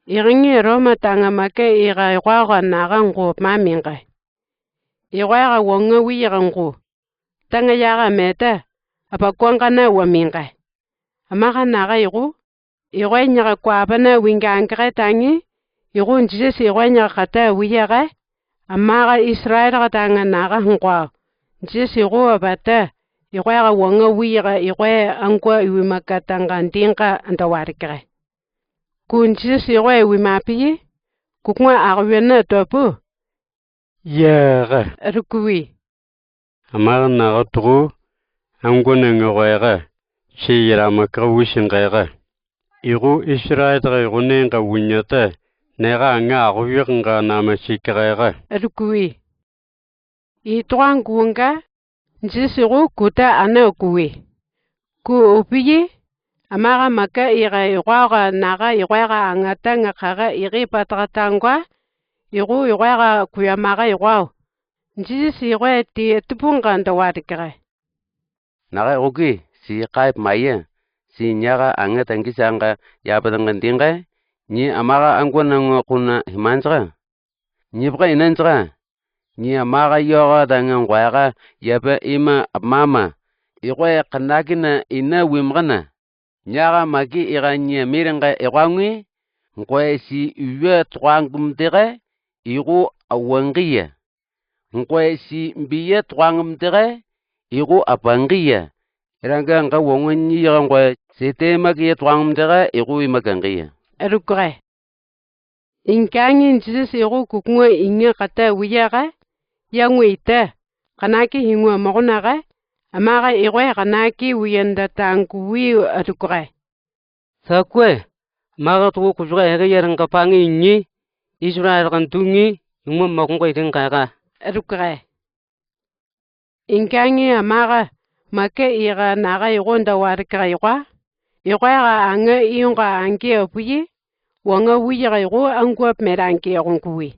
Iringi Roma tanga make ira iwaga nagango maminga. Iwaga wonga wirango. Tanga yaga meta. Apakwanga na waminga. Amaga naga igu. Iwanya kwa abana winga angre tangi. Igu njisi iwanya kata wiyaga. Amaga Israel tanga naga hongwa. Njisi igu abata. Iwaga wonga wiyaga iwaya angwa iwimakatanga ndinga andawarikare. Kunjisi iwaya wimapi. Kukwa agwena topu. Yaga. Rukui. Amaga naga tugu. Angwana ngawaga. Shira maka wishingaga. Igu Israel igu nenga winyata. Nega nga agwiranga namashikaraga. Rukui. Ituangunga. Njisi igu kuta anakui. Ku upiyi. Amaga maka iwaga naga iwaga angatanga kaga iri patratangwa. Igu iwaga kuyamaga iwaw. Njisi iwaga tipunga andawarikare. Naga ugi si qaib maya. Si nyaga angatangisa yabatangandinga. Ni amaga angwana kuna himanjra. Ni baka inanjra. Ni amaga yoga dangangwaga yaba ima mama. Iwaya kanakina ina wimgana. Nyaga magi iranya miringa iwangi. Nkwa si uwe twangumdere. Igu awangiya. Nkwa si mbiya twangumdere. Igu apangiya. Iranga nga wonganyi yangwa sete magi twangumdere. Igu imagangiya. Rukure. Inkangi njisi igu kukungwa inga kata wiyaga. Yangwe ita. Kanaki hingwa magunaga. Amaga iwe kanaki wiyanda tangu wiyu rukure. Sakwe. Maga tugu kujura hege yaranga pangi inyi. Israel kantungi. Yungwa makungwa itingaga. Rukure. Inkangi amaga. Make ira naga igonda warikara iwa. Iwa anga iyunga angi apuyi. Wanga wiyaga igu angwa merangi yagungui.